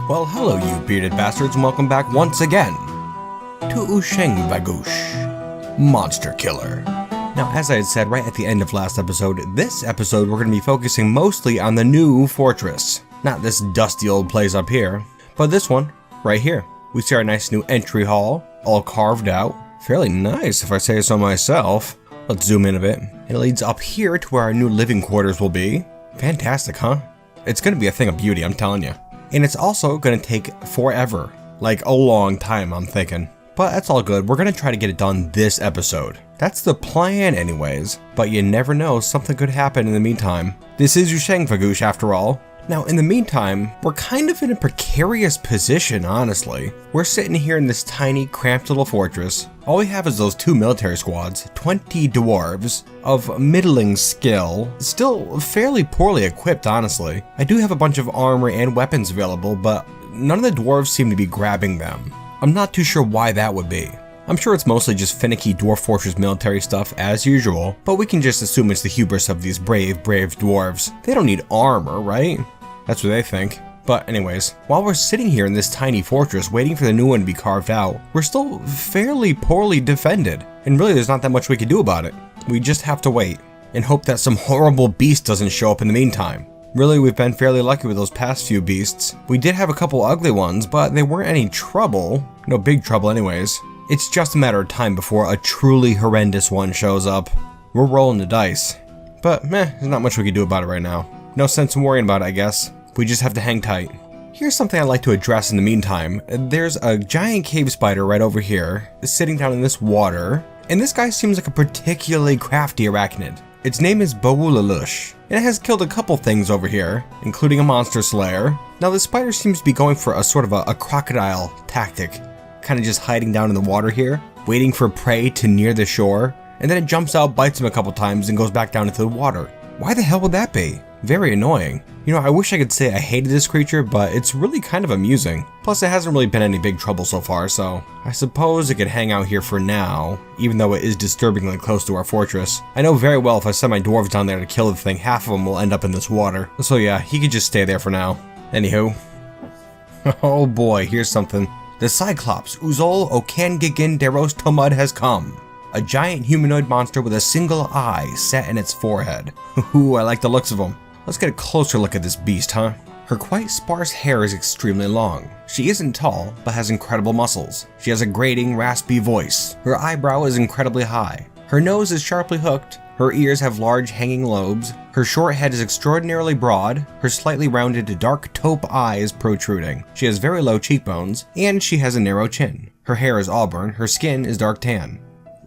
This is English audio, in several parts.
Well, hello you bearded bastards, and welcome back once again to Monsterkiller. Now, as I had said right at the end of last episode, this episode we're going to be focusing mostly on the new fortress. Not this dusty old place up here, but this one right here. We see our nice new entry hall, all carved out. Fairly nice if I say so myself. Let's zoom in a bit. And it leads up here to where our new living quarters will be. Fantastic, huh? It's going to be a thing of beauty, I'm telling you. And it's also going to take forever. Like a long time, I'm thinking. But that's all good. We're going to try to get it done this episode. That's the plan anyways. But you never know, something could happen in the meantime. This is Fagush after all. Now, in the meantime, we're kind of in a precarious position, honestly. We're sitting here in this tiny, cramped little fortress. All we have is those 2 military squads, 20 dwarves of middling skill, still fairly poorly equipped, honestly. I do have a bunch of armor and weapons available, but none of the dwarves seem to be grabbing them. I'm not too sure why that would be. I'm sure it's mostly just finicky Dwarf Fortress military stuff as usual, but we can just assume it's the hubris of these brave dwarves. They don't need armor, right? That's what they think. But anyways, while we're sitting here in this tiny fortress waiting for the new one to be carved out, we're still fairly poorly defended. And really there's not that much we can do about it. We just have to wait and hope that some horrible beast doesn't show up in the meantime. Really, we've been fairly lucky with those past few beasts. We did have a couple ugly ones, but they weren't any trouble. No big trouble anyways. It's just a matter of time before a truly horrendous one shows up. We're rolling the dice. But there's not much we can do about it right now. No sense in worrying about it, I guess. We just have to hang tight. Here's something I'd like to address in the meantime. There's a giant cave spider right over here, sitting down in this water, and this guy seems like a particularly crafty arachnid. Its name is Bawulalush, and it has killed a couple things over here, including a monster slayer. Now this spider seems to be going for a sort of a crocodile tactic, kind of just hiding down in the water here, waiting for prey to near the shore, and then it jumps out, bites him a couple times, and goes back down into the water. Why the hell would that be? Very annoying. You know, I wish I could say I hated this creature, but it's really kind of amusing. Plus, it hasn't really been any big trouble so far, so I suppose it could hang out here for now, even though it is disturbingly close to our fortress. I know very well if I send my dwarves down there to kill the thing, half of them will end up in this water. So yeah, he could just stay there for now. Anywho. Oh boy, here's something. The Cyclops, Uzol Okangigin Deros Tomud has come. A giant humanoid monster with a single eye set in its forehead. Ooh, I like the looks of him. Let's get a closer look at this beast, huh? Her quite sparse hair is extremely long. She isn't tall, but has incredible muscles. She has a grating, raspy voice. Her eyebrow is incredibly high. Her nose is sharply hooked. Her ears have large hanging lobes. Her short head is extraordinarily broad. Her slightly rounded, dark taupe eye is protruding. She has very low cheekbones, and she has a narrow chin. Her hair is auburn. Her skin is dark tan.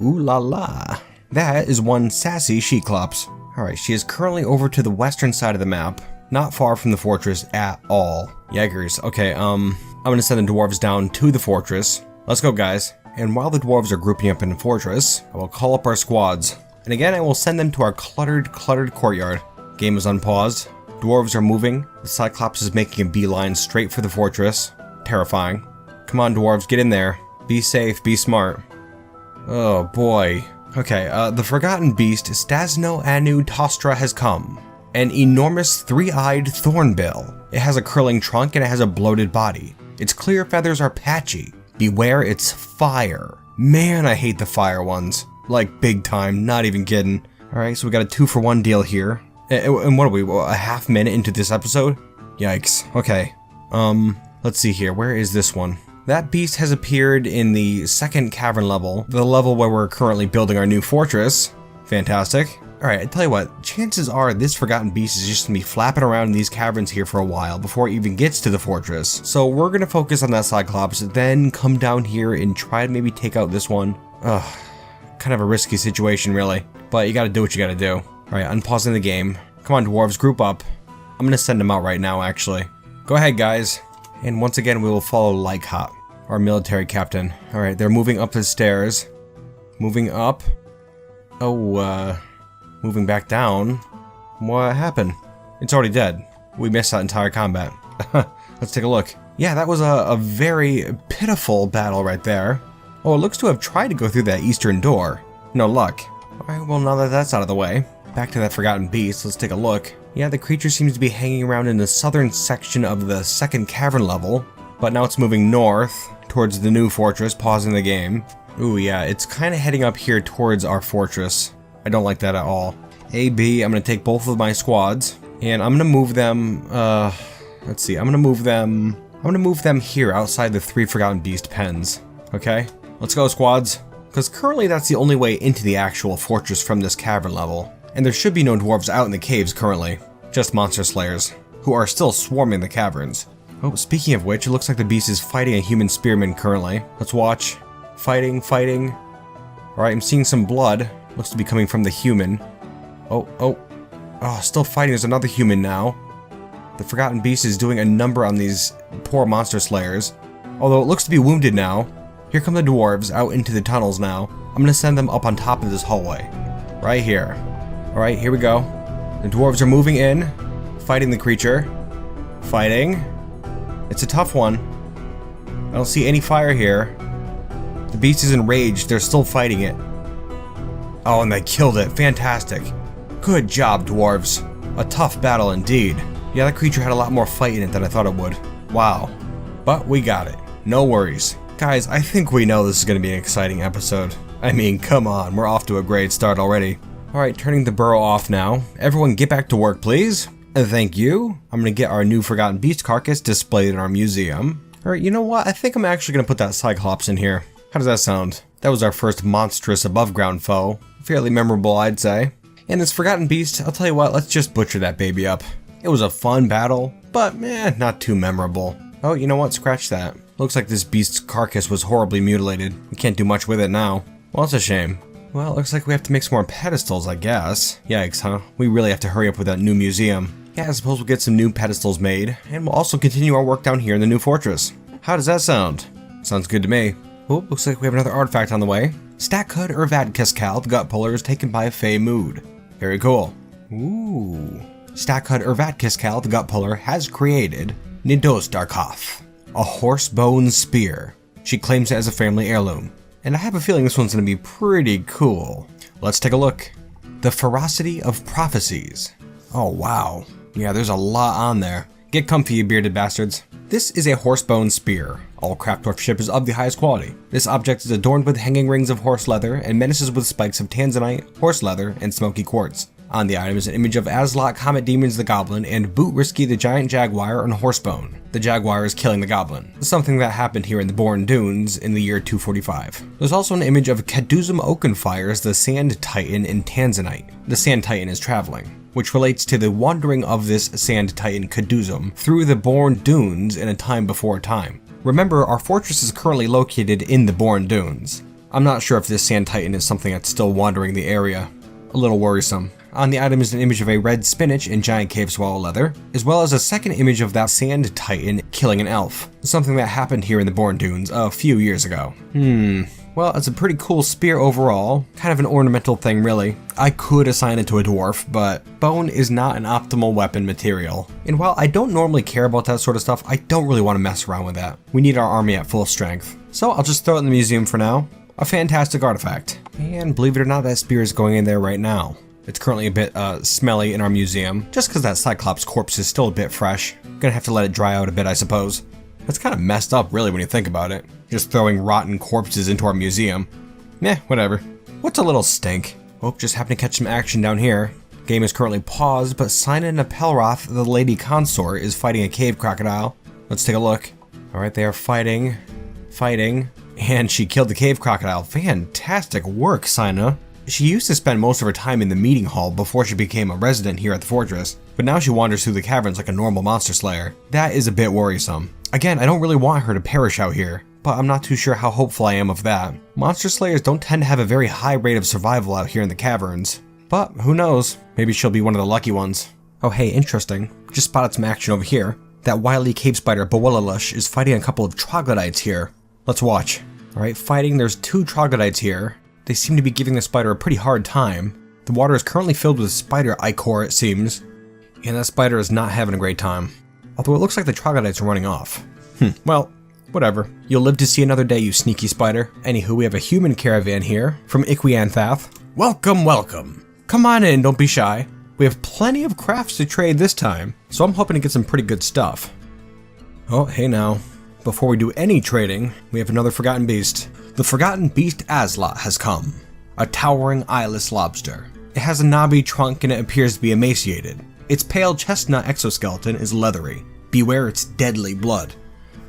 Ooh la la. That is one sassy Cyclops. Alright, she is currently over to the western side of the map, not far from the fortress at all. Yikers. Okay, I'm gonna send the dwarves down to the fortress. Let's go, guys. And while the dwarves are grouping up in the fortress, I will call up our squads. And again, I will send them to our cluttered courtyard. Game is unpaused. Dwarves are moving. The Cyclops is making a beeline straight for the fortress. Terrifying. Come on, dwarves, get in there. Be safe, be smart. Oh boy. Okay, the forgotten beast Stasno Anu Tostra has come. An enormous 3-eyed thornbill. It has a curling trunk and it has a bloated body. Its clear feathers are patchy. Beware its fire. Man, I hate the fire ones. Like big time, not even kidding. Alright, so we got a 2-for-1 deal here. And what are we, a half minute into this episode? Yikes. Okay. Let's see here, where is this one? That beast has appeared in the second cavern level, the level where we're currently building our new fortress. Fantastic. Alright, I tell you what, chances are this forgotten beast is just gonna be flapping around in these caverns here for a while before it even gets to the fortress. So we're gonna focus on that Cyclops, then come down here and try to maybe take out this one. Ugh, kind of a risky situation really, but you gotta do what you gotta do. Alright, unpausing the game. Come on dwarves, group up. I'm gonna send them out right now actually. Go ahead guys. And once again, we will follow Lycott, our military captain. Alright, they're moving up the stairs. Moving up. Oh, moving back down. What happened? It's already dead. We missed that entire combat. Let's take a look. Yeah, that was a very pitiful battle right there. Oh, it looks to have tried to go through that eastern door. No luck. Alright, well now that that's out of the way, back to that forgotten beast, let's take a look. Yeah, the creature seems to be hanging around in the southern section of the second cavern level, but now it's moving north towards the new fortress, pausing the game. Ooh, yeah, it's kind of heading up here towards our fortress. I don't like that at all. A, B, I'm going to take both of my squads, and I'm going to move them, let's see, I'm going to move them here outside the 3 Forgotten Beast pens, okay? Let's go, squads, because currently that's the only way into the actual fortress from this cavern level, and there should be no dwarves out in the caves currently, just monster slayers, who are still swarming the caverns. Oh, speaking of which, it looks like the beast is fighting a human spearman currently. Let's watch. Fighting. Alright, I'm seeing some blood. Looks to be coming from the human. Oh, still fighting. There's another human now. The Forgotten Beast is doing a number on these poor monster slayers. Although it looks to be wounded now. Here come the dwarves out into the tunnels now. I'm gonna send them up on top of this hallway. Right here. Alright, here we go. The dwarves are moving in. Fighting the creature. Fighting. It's a tough one. I don't see any fire here. The beast is enraged. They're still fighting it. Oh, and they killed it. Fantastic. Good job, dwarves. A tough battle indeed. Yeah, that creature had a lot more fight in it than I thought it would. Wow. But we got it. No worries. Guys, I think we know this is going to be an exciting episode. I mean, come on. We're off to a great start already. Alright, turning the burrow off now. Everyone get back to work, please. Thank you. I'm going to get our new Forgotten Beast carcass displayed in our museum. Alright, you know what? I think I'm actually going to put that Cyclops in here. How does that sound? That was our first monstrous above-ground foe. Fairly memorable, I'd say. And this Forgotten Beast, I'll tell you what, let's just butcher that baby up. It was a fun battle, but not too memorable. Oh, you know what? Scratch that. Looks like this beast's carcass was horribly mutilated. We can't do much with it now. Well, it's a shame. Well, it looks like we have to make some more pedestals, I guess. Yikes, huh? We really have to hurry up with that new museum. Yeah, I suppose we'll get some new pedestals made, and we'll also continue our work down here in the new fortress. How does that sound? Sounds good to me. Oh, looks like we have another artifact on the way. Stakhud Urvatkiskal, the gut puller, is taken by a Fey mood. Very cool. Ooh. Stakhud Urvatkiskal, the gut puller, has created Nidos Darkoth, a horse bone spear. She claims it as a family heirloom. And I have a feeling this one's going to be pretty cool. Let's take a look. The Ferocity of Prophecies. Oh, wow. Yeah, there's a lot on there. Get comfy, you bearded bastards. This is a horsebone spear. All craft dwarf is of the highest quality. This object is adorned with hanging rings of horse leather and menaces with spikes of tanzanite, horse leather, and smoky quartz. On the item is an image of Azlok, Comet Demons the Goblin, and Boot Risky the Giant Jaguar on Horsebone. The Jaguar is killing the Goblin. Something that happened here in the Born Dunes in the year 245. There's also an image of Kaduzum Oakenfires, the Sand Titan in Tanzanite. The Sand Titan is traveling, which relates to the wandering of this Sand Titan Kaduzum through the Born Dunes in a time before time. Remember, our fortress is currently located in the Born Dunes. I'm not sure if this Sand Titan is something that's still wandering the area. A little worrisome. On the item is an image of a red spinach in giant cave swallow leather, as well as a second image of that Sand Titan killing an elf, something that happened here in the Born Dunes a few years ago. Well, it's a pretty cool spear overall, kind of an ornamental thing really. I could assign it to a dwarf, but bone is not an optimal weapon material. And while I don't normally care about that sort of stuff, I don't really want to mess around with that. We need our army at full strength. So I'll just throw it in the museum for now. A fantastic artifact. And believe it or not, that spear is going in there right now. It's currently a bit smelly in our museum, just because that Cyclops corpse is still a bit fresh. Gonna have to let it dry out a bit, I suppose. That's kind of messed up, really, when you think about it. Just throwing rotten corpses into our museum. Whatever. What's a little stink? Oh, just happened to catch some action down here. Game is currently paused, but Sinan Apelroth, the lady consort, is fighting a cave crocodile. Let's take a look. Alright, they are fighting, and she killed the cave crocodile. Fantastic work, Sina. She used to spend most of her time in the meeting hall before she became a resident here at the fortress, but now she wanders through the caverns like a normal monster slayer. That is a bit worrisome. Again, I don't really want her to perish out here, but I'm not too sure how hopeful I am of that. Monster slayers don't tend to have a very high rate of survival out here in the caverns, but who knows, maybe she'll be one of the lucky ones. Oh hey, interesting, just spotted some action over here. That wily cave spider Bawalalush is fighting a couple of troglodytes here. Let's watch. Alright, fighting, there's 2 troglodytes here. They seem to be giving the spider a pretty hard time. The water is currently filled with spider ichor, it seems. And that spider is not having a great time. Although it looks like the troglodytes are running off. Well, whatever. You'll live to see another day, you sneaky spider. Anywho, we have a human caravan here from Iquianthath. Welcome, welcome. Come on in, don't be shy. We have plenty of crafts to trade this time, so I'm hoping to get some pretty good stuff. Oh, hey now. Before we do any trading, we have another forgotten beast. The forgotten beast Azlot has come. A towering eyeless lobster. It has a knobby trunk and it appears to be emaciated. Its pale chestnut exoskeleton is leathery. Beware its deadly blood.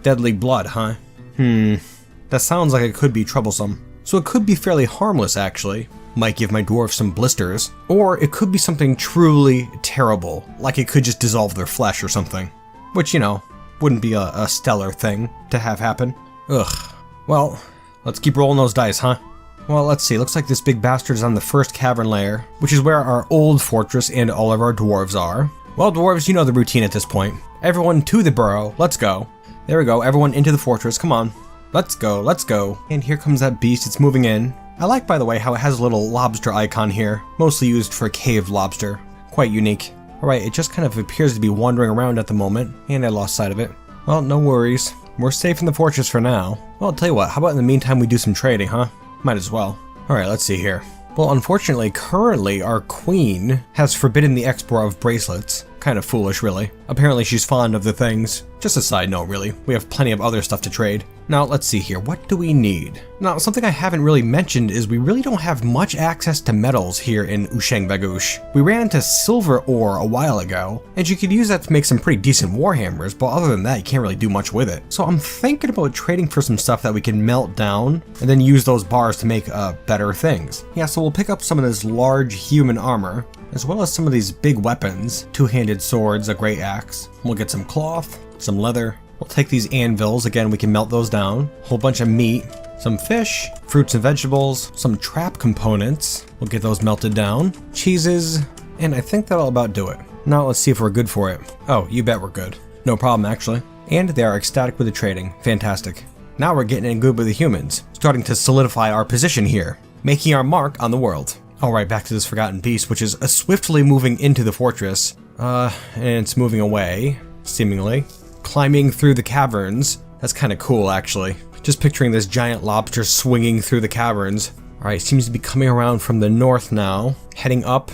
Deadly blood, huh? That sounds like it could be troublesome. So it could be fairly harmless actually. Might give my dwarf some blisters. Or it could be something truly terrible, like it could just dissolve their flesh or something. Which, you know, wouldn't be a stellar thing to have happen. Ugh. Well, let's keep rolling those dice, huh? Well, let's see. Looks like this big bastard is on the first cavern layer, which is where our old fortress and all of our dwarves are. Well, dwarves, you know the routine at this point. Everyone to the burrow. Let's go. There we go. Everyone into the fortress. Come on. Let's go. Let's go. And here comes that beast. It's moving in. I like, by the way, how it has a little lobster icon here, mostly used for cave lobster. Quite unique. Alright, it just kind of appears to be wandering around at the moment, and I lost sight of it. Well, no worries. We're safe in the fortress for now. Well, I'll tell you what, how about in the meantime we do some trading, huh? Might as well. Alright, let's see here. Well, unfortunately, currently our queen has forbidden the export of bracelets. Kind of foolish, really. Apparently she's fond of the things. Just a side note, really. We have plenty of other stuff to trade. Now, let's see here. What do we need? Now, something I haven't really mentioned is we really don't have much access to metals here in Usheng Bagush. We ran into silver ore a while ago, and you could use that to make some pretty decent warhammers, but other than that, you can't really do much with it. So I'm thinking about trading for some stuff that we can melt down, and then use those bars to make better things. Yeah, so we'll pick up some of this large human armor, as well as some of these big weapons, two-handed swords, a great axe. We'll get some cloth, some leather. We'll take these anvils, again we can melt those down, a whole bunch of meat, some fish, fruits and vegetables, some trap components, we'll get those melted down, cheeses, and I think that'll about do it. Now let's see if we're good for it. Oh, you bet we're good. No problem actually. And they are ecstatic with the trading. Fantastic. Now we're getting in good with the humans, starting to solidify our position here, making our mark on the world. Alright, back to this forgotten beast, which is swiftly moving into the fortress. And it's moving away, seemingly. Climbing through the caverns. That's kind of cool, actually. Just picturing this giant lobster swinging through the caverns. Alright, seems to be coming around from the north now. Heading up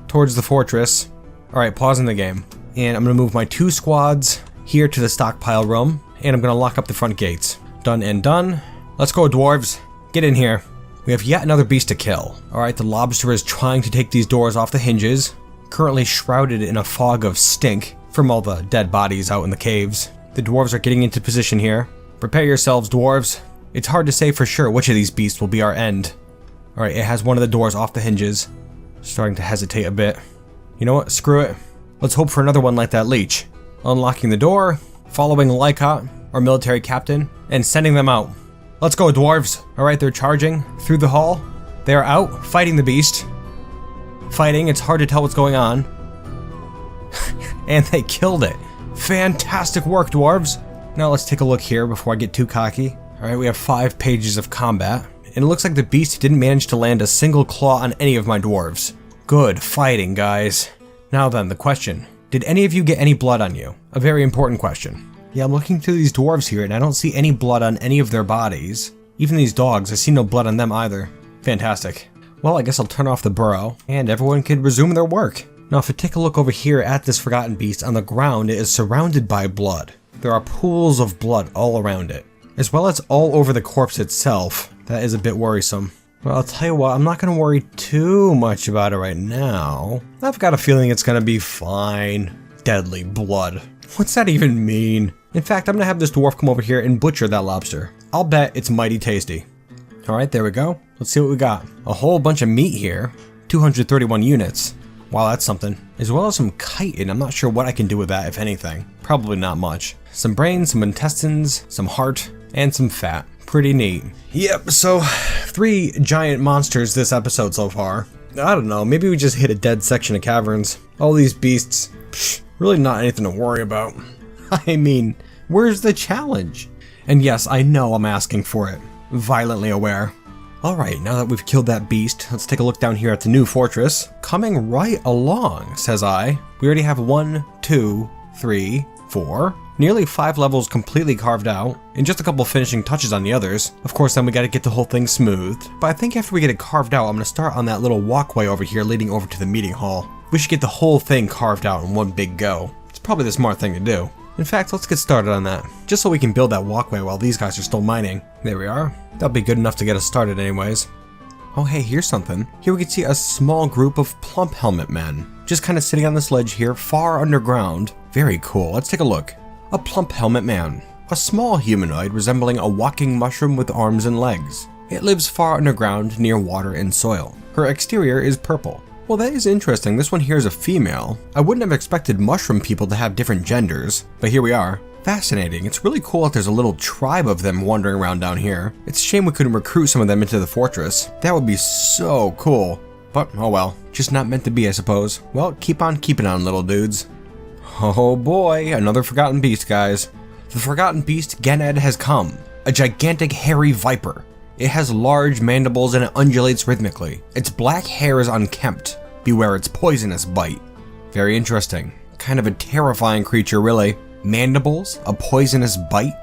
towards the fortress. Alright, pausing the game. And I'm going to move my 2 squads here to the stockpile room. And I'm going to lock up the front gates. Done and done. Let's go, dwarves. Get in here. We have yet another beast to kill. Alright, the lobster is trying to take these doors off the hinges. Currently shrouded in a fog of stink from all the dead bodies out in the caves. The dwarves are getting into position here. Prepare yourselves, dwarves. It's hard to say for sure which of these beasts will be our end. Alright, it has one of the doors off the hinges. Starting to hesitate a bit. You know what? Screw it. Let's hope for another one like that leech. Unlocking the door, following Lycott, our military captain, and sending them out. Let's go, dwarves. Alright, they're charging through the hall. They are out, fighting the beast. Fighting, it's hard to tell what's going on. And they killed it. Fantastic work, dwarves. Now let's take a look here before I get too cocky. Alright, we have 5 pages of combat. And it looks like the beast didn't manage to land a single claw on any of my dwarves. Good fighting, guys. Now then, the question. Did any of you get any blood on you? A very important question. Yeah, I'm looking through these dwarves here and I don't see any blood on any of their bodies. Even these dogs, I see no blood on them either. Fantastic. Well, I guess I'll turn off the burrow and everyone can resume their work. Now, if we take a look over here at this forgotten beast, on the ground it is surrounded by blood. There are pools of blood all around it, as well as all over the corpse itself. That is a bit worrisome. Well, I'll tell you what, I'm not going to worry too much about it right now. I've got a feeling it's going to be fine. Deadly blood. What's that even mean? In fact, I'm going to have this dwarf come over here and butcher that lobster. I'll bet it's mighty tasty. Alright, there we go. Let's see what we got. A whole bunch of meat here. 231 units. Wow, that's something. As well as some chitin. I'm not sure what I can do with that, if anything. Probably not much. Some brains, some intestines, some heart, and some fat. Pretty neat. Yep, so 3 giant monsters this episode so far. I don't know, maybe we just hit a dead section of caverns. All these beasts, really not anything to worry about. I mean, where's the challenge? And yes, I know I'm asking for it. Violently aware. Alright, now that we've killed that beast, let's take a look down here at the new fortress. Coming right along, says I. We already have 1, 2, 3, 4. Nearly 5 levels completely carved out, and just a couple finishing touches on the others. Of course, then we gotta get the whole thing smoothed. But I think after we get it carved out, I'm gonna start on that little walkway over here leading over to the meeting hall. We should get the whole thing carved out in one big go. It's probably the smart thing to do. In fact, let's get started on that, just so we can build that walkway while these guys are still mining. There we are. That'll be good enough to get us started anyways. Oh hey, here's something. Here we can see a small group of plump helmet men, just kind of sitting on this ledge here, far underground. Very cool, let's take a look. A plump helmet man. A small humanoid resembling a walking mushroom with arms and legs. It lives far underground near water and soil. Her exterior is purple. Well, that is interesting. This one here is a female. I wouldn't have expected mushroom people to have different genders, but here we are. Fascinating. It's really cool that there's a little tribe of them wandering around down here. It's a shame we couldn't recruit some of them into the fortress. That would be so cool. But, oh well. Just not meant to be, I suppose. Well, keep on keeping on, little dudes. Oh boy, another forgotten beast, guys. The forgotten beast, Gened, has come. A gigantic hairy viper. It has large mandibles and it undulates rhythmically. Its black hair is unkempt. Beware its poisonous bite. Very interesting. Kind of a terrifying creature, really. Mandibles? A poisonous bite?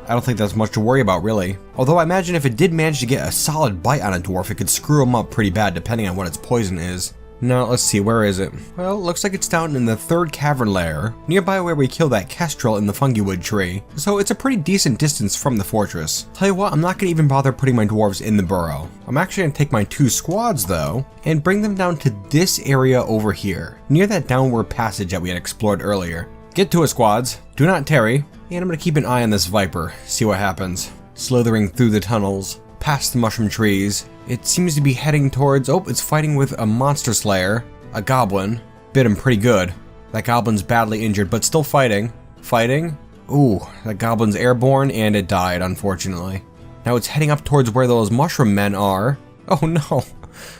I don't think that's much to worry about, really. Although I imagine if it did manage to get a solid bite on a dwarf, it could screw him up pretty bad depending on what its poison is. Now, let's see, where is it? Well, it looks like it's down in the third cavern lair, nearby where we killed that kestrel in the fungiwood tree. So it's a pretty decent distance from the fortress. Tell you what, I'm not gonna even bother putting my dwarves in the burrow. I'm actually gonna take my 2 squads though, and bring them down to this area over here, near that downward passage that we had explored earlier. Get to it, squads. Do not tarry. And I'm gonna keep an eye on this viper, see what happens. Slithering through the tunnels, past the mushroom trees. It seems to be heading towards, oh, it's fighting with a monster slayer, a goblin. Bit him pretty good. That goblin's badly injured, but still fighting. Fighting? Ooh, that goblin's airborne and it died, unfortunately. Now it's heading up towards where those mushroom men are. Oh no.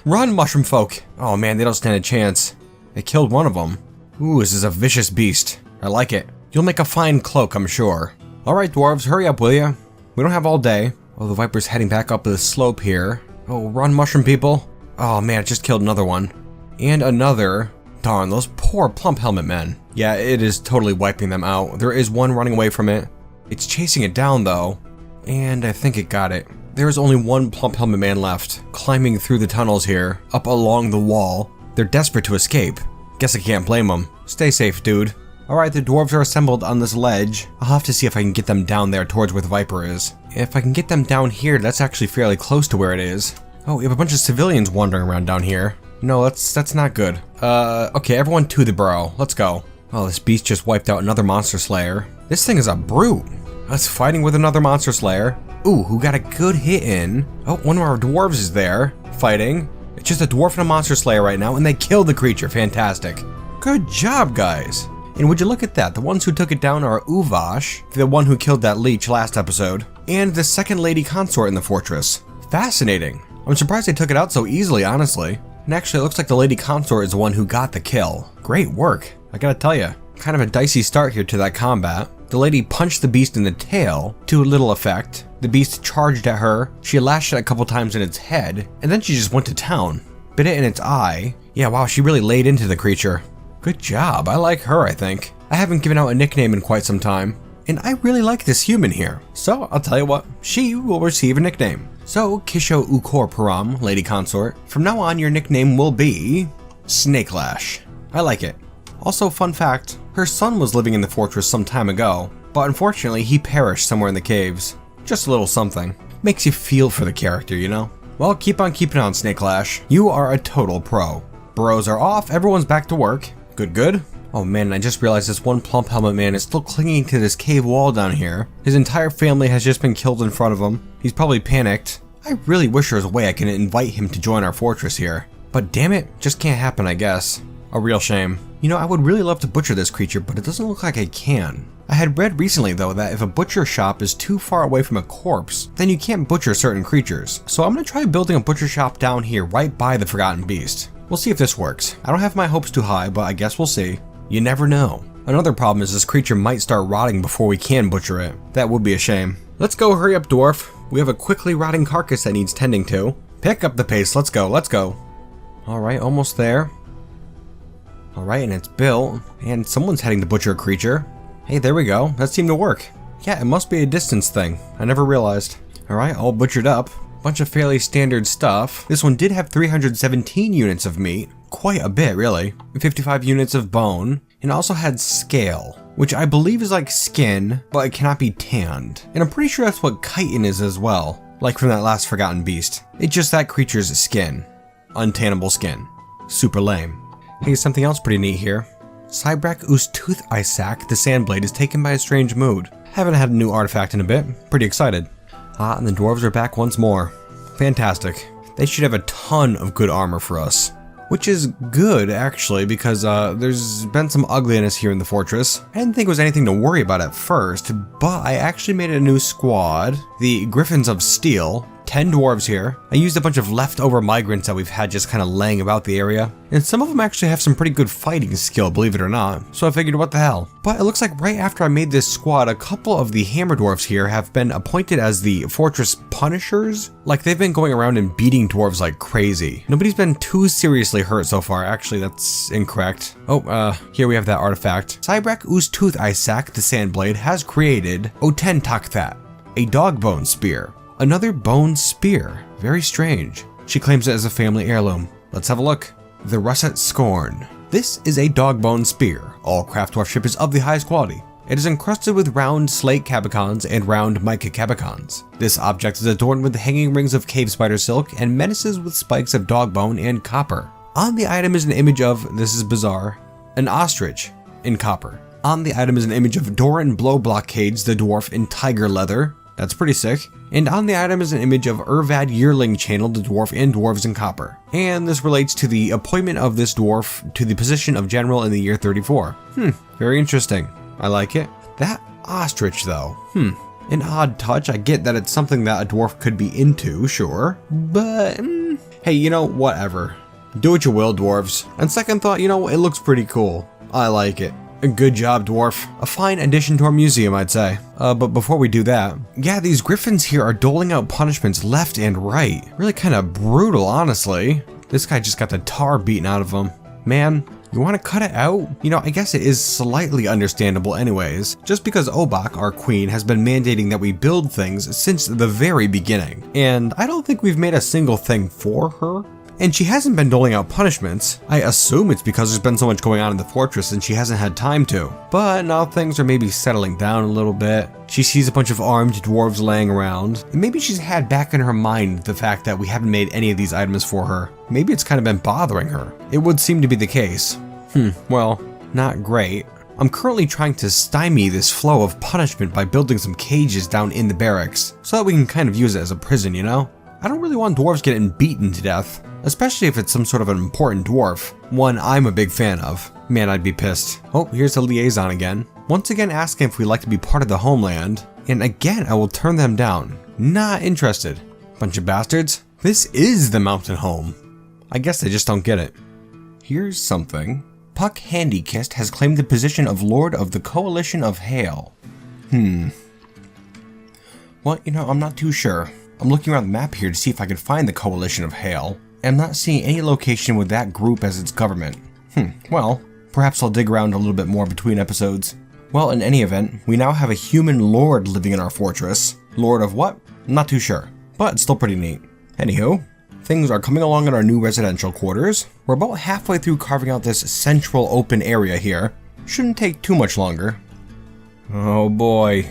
Run, mushroom folk. Oh man, they don't stand a chance. They killed one of them. Ooh, this is a vicious beast. I like it. You'll make a fine cloak, I'm sure. Alright, dwarves, hurry up, will ya? We don't have all day. Oh, the viper's heading back up the slope here. Oh, run, mushroom people. Oh man, it just killed another one. And another. Darn, those poor plump helmet men. Yeah, it is totally wiping them out. There is one running away from it. It's chasing it down though. And I think it got it. There is only one plump helmet man left, climbing through the tunnels here, up along the wall. They're desperate to escape. Guess I can't blame them. Stay safe, dude. Alright, the dwarves are assembled on this ledge. I'll have to see if I can get them down there towards where the viper is. If I can get them down here, that's actually fairly close to where it is. Oh, we have a bunch of civilians wandering around down here. No, that's not good. Okay, everyone to the burrow. Let's go. Oh, this beast just wiped out another monster slayer. This thing is a brute. It's fighting with another monster slayer. Ooh, who got a good hit in. Oh, one of our dwarves is there, fighting. It's just a dwarf and a monster slayer right now, and they killed the creature. Fantastic. Good job, guys. And would you look at that, the ones who took it down are Uvash, the one who killed that leech last episode, and the second lady consort in the fortress. Fascinating. I'm surprised they took it out so easily, honestly. And actually, it looks like the lady consort is the one who got the kill. Great work, I gotta tell ya. Kind of a dicey start here to that combat. The lady punched the beast in the tail, to little effect. The beast charged at her, she lashed it a couple times in its head, and then she just went to town. Bit it in its eye. Yeah, wow, she really laid into the creature. Good job, I like her, I think. I haven't given out a nickname in quite some time, and I really like this human here. So, I'll tell you what, she will receive a nickname. So, Kisho Ukor Param, lady consort, from now on your nickname will be Snakelash. I like it. Also, fun fact, her son was living in the fortress some time ago, but unfortunately he perished somewhere in the caves. Just a little something. Makes you feel for the character, you know? Well, keep on keeping on, Snakelash. You are a total pro. Burrows are off, everyone's back to work. Good, good. Oh man, I just realized this one plump helmet man is still clinging to this cave wall down here. His entire family has just been killed in front of him. He's probably panicked. I really wish there was a way I can invite him to join our fortress here. But damn it, just can't happen, I guess. A real shame. You know, I would really love to butcher this creature, but it doesn't look like I can. I had read recently though that if a butcher shop is too far away from a corpse, then you can't butcher certain creatures. So I'm gonna try building a butcher shop down here right by the Forgotten Beast. We'll see if this works. I don't have my hopes too high, but I guess we'll see. You never know. Another problem is this creature might start rotting before we can butcher it. That would be a shame. Let's go, hurry up, dwarf. We have a quickly rotting carcass that needs tending to. Pick up the pace, let's go, let's go. Alright, almost there. Alright, and it's built. And someone's heading to butcher a creature. Hey, there we go. That seemed to work. Yeah, it must be a distance thing. I never realized. Alright, all butchered up. Bunch of fairly standard stuff. This one did have 317 units of meat, quite a bit, really. 55 units of bone, and also had scale, which I believe is like skin, but it cannot be tanned. And I'm pretty sure that's what chitin is as well, like from that last Forgotten Beast. It's just that creature's skin. Untannable skin. Super lame. Hey, something else pretty neat here. Cybrak Tooth Isaac, the Sandblade, is taken by a strange mood. Haven't had a new artifact in a bit. Pretty excited. And the dwarves are back once more. Fantastic. They should have a ton of good armor for us. Which is good, actually, because there's been some ugliness here in the fortress. I didn't think it was anything to worry about at first, but I actually made a new squad. The Griffins of Steel. 10 dwarves here. I used a bunch of leftover migrants that we've had just kind of laying about the area. And some of them actually have some pretty good fighting skill, believe it or not. So I figured, what the hell. But it looks like right after I made this squad, a couple of the hammer dwarves here have been appointed as the fortress punishers. Like, they've been going around and beating dwarves like crazy. Nobody's been too seriously hurt so far. Actually, that's incorrect. Here we have that artifact. Cybrak Tooth Isaac, the Sandblade, has created Oten Takthat, a dog bone spear. Another bone spear. Very strange. She claims it as a family heirloom. Let's have a look. The Russet Scorn. This is a dog bone spear. All craft dwarfship is of the highest quality. It is encrusted with round slate cabicons and round mica cabicons. This object is adorned with hanging rings of cave spider silk and menaces with spikes of dog bone and copper. On the item is an image of, this is bizarre, an ostrich in copper. On the item is an image of Doran Blow Blockades the dwarf in tiger leather. That's pretty sick. And on the item is an image of Urvad Yearling Channel, the dwarf, and dwarves in copper. And this relates to the appointment of this dwarf to the position of general in the year 34. Very interesting. I like it. That ostrich though, an odd touch. I get that it's something that a dwarf could be into, sure. But, hey, you know, whatever. Do what you will, dwarves. On second thought, you know, it looks pretty cool. I like it. Good job, dwarf. A fine addition to our museum, I'd say. But before we do that, yeah, these griffins here are doling out punishments left and right. Really kind of brutal, honestly. This guy just got the tar beaten out of him. Man, you want to cut it out? You know, I guess it is slightly understandable anyways, just because Obak, our queen, has been mandating that we build things since the very beginning. And I don't think we've made a single thing for her. And she hasn't been doling out punishments. I assume it's because there's been so much going on in the fortress and she hasn't had time to. But now things are maybe settling down a little bit. She sees a bunch of armed dwarves laying around. And maybe she's had back in her mind the fact that we haven't made any of these items for her. Maybe it's kind of been bothering her. It would seem to be the case. Well, not great. I'm currently trying to stymie this flow of punishment by building some cages down in the barracks, so that we can kind of use it as a prison, you know? I don't really want dwarves getting beaten to death. Especially if it's some sort of an important dwarf, one I'm a big fan of. Man, I'd be pissed. Oh, here's a liaison again. Once again asking if we'd like to be part of the homeland, and again I will turn them down. Not interested. Bunch of bastards. This is the mountain home. I guess they just don't get it. Here's something. Puck Handykist has claimed the position of Lord of the Coalition of Hail. Well, you know, I'm not too sure. I'm looking around the map here to see if I can find the Coalition of Hail. I'm not seeing any location with that group as its government. Well, perhaps I'll dig around a little bit more between episodes. Well, in any event, we now have a human lord living in our fortress. Lord of what? I'm not too sure, but it's still pretty neat. Anywho, things are coming along in our new residential quarters. We're about halfway through carving out this central open area here. Shouldn't take too much longer. Oh boy.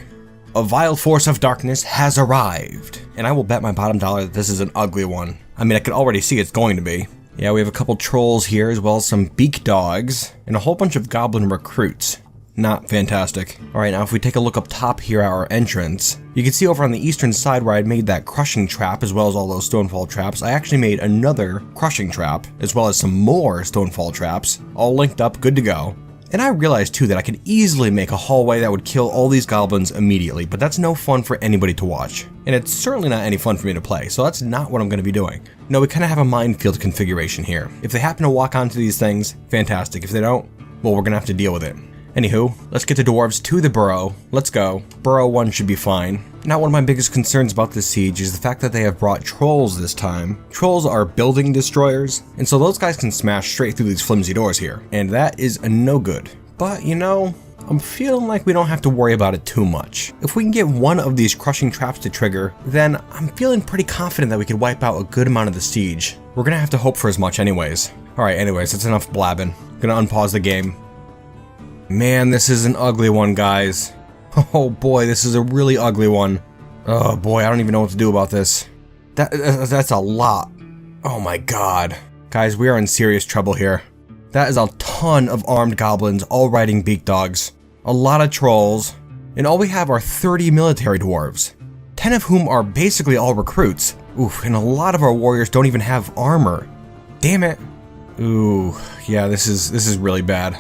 A vile force of darkness has arrived. And I will bet my bottom dollar that this is an ugly one. I mean, I can already see it's going to be. Yeah, we have a couple trolls here, as well as some beak dogs, and a whole bunch of goblin recruits. Not fantastic. Alright, now if we take a look up top here at our entrance, you can see over on the eastern side where I'd made that crushing trap, as well as all those stonefall traps, I actually made another crushing trap, as well as some more stonefall traps, all linked up, good to go. And I realized too that I could easily make a hallway that would kill all these goblins immediately, but that's no fun for anybody to watch. And it's certainly not any fun for me to play, so that's not what I'm going to be doing. No, we kind of have a minefield configuration here. If they happen to walk onto these things, fantastic. If they don't, well, we're going to have to deal with it. Anywho, let's get the dwarves to the burrow. Let's go. Burrow 1 should be fine. Now, one of my biggest concerns about this siege is the fact that they have brought trolls this time. Trolls are building destroyers, and so those guys can smash straight through these flimsy doors here, and that is no good. But, you know, I'm feeling like we don't have to worry about it too much. If we can get one of these crushing traps to trigger, then I'm feeling pretty confident that we could wipe out a good amount of the siege. We're gonna have to hope for as much anyways. Alright, anyways, that's enough blabbing. Gonna unpause the game. Man, this is an ugly one, guys. Oh boy, this is a really ugly one. Oh boy, I don't even know what to do about this. That's a lot. Oh my god. Guys, we are in serious trouble here. That is a ton of armed goblins, all riding beak dogs. A lot of trolls. And all we have are 30 military dwarves. 10 of whom are basically all recruits. Oof, and a lot of our warriors don't even have armor. Damn it. Ooh, yeah, this is really bad.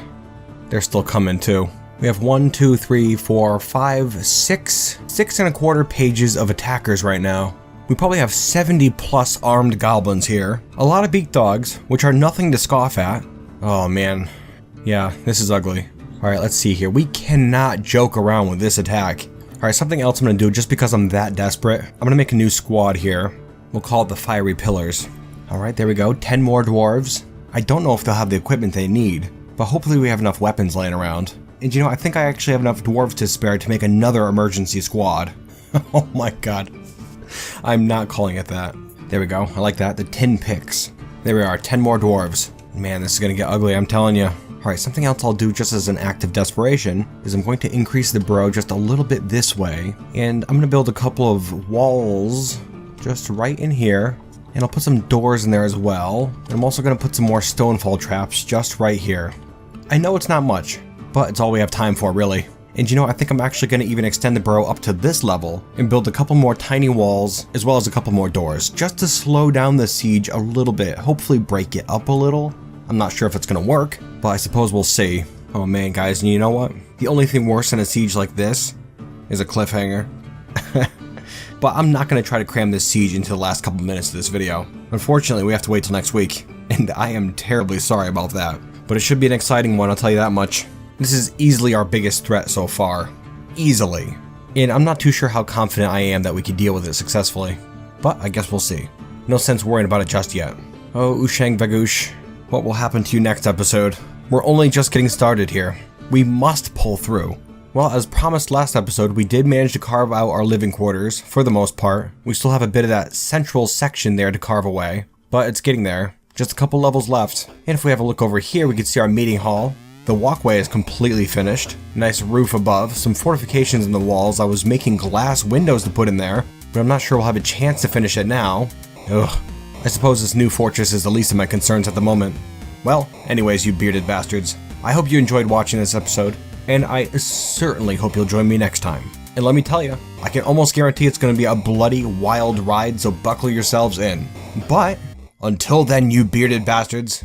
They're still coming too. We have 1, 2, 3, 4, 5, 6 and a quarter pages of attackers right now. We probably have 70 plus armed goblins here. A lot of beak dogs, which are nothing to scoff at. Oh man. Yeah, this is ugly. Alright, let's see here. We cannot joke around with this attack. Alright, something else I'm gonna do just because I'm that desperate. I'm gonna make a new squad here. We'll call it the Fiery Pillars. Alright, there we go. 10 more dwarves. I don't know if they'll have the equipment they need, but hopefully we have enough weapons laying around. And you know, I think I actually have enough dwarves to spare to make another emergency squad. Oh my god. I'm not calling it that. There we go. I like that. The tin picks. There we are. 10 more dwarves. Man, this is gonna get ugly, I'm telling you. Alright, something else I'll do just as an act of desperation is I'm going to increase the burrow just a little bit this way, and I'm gonna build a couple of walls just right in here, and I'll put some doors in there as well, and I'm also gonna put some more stonefall traps just right here. I know it's not much, but it's all we have time for, really. And you know, I think I'm actually gonna even extend the burrow up to this level and build a couple more tiny walls as well as a couple more doors, just to slow down the siege a little bit, hopefully break it up a little. I'm not sure if it's gonna work, but I suppose we'll see. Oh man, guys, and you know what? The only thing worse than a siege like this is a cliffhanger. But I'm not gonna try to cram this siege into the last couple minutes of this video. Unfortunately, we have to wait till next week, and I am terribly sorry about that. But it should be an exciting one, I'll tell you that much. This is easily our biggest threat so far. Easily. And I'm not too sure how confident I am that we could deal with it successfully. But I guess we'll see. No sense worrying about it just yet. Oh, Ushang Vagoosh. What will happen to you next episode? We're only just getting started here. We must pull through. Well, as promised last episode, we did manage to carve out our living quarters, for the most part. We still have a bit of that central section there to carve away, but it's getting there. Just a couple levels left. And if we have a look over here, we can see our meeting hall. The walkway is completely finished. Nice roof above, some fortifications in the walls. I was making glass windows to put in there, but I'm not sure we'll have a chance to finish it now. Ugh. I suppose this new fortress is the least of my concerns at the moment. Well, anyways, you bearded bastards, I hope you enjoyed watching this episode, and I certainly hope you'll join me next time. And let me tell you, I can almost guarantee it's going to be a bloody, wild ride, so buckle yourselves in. But, until then, you bearded bastards,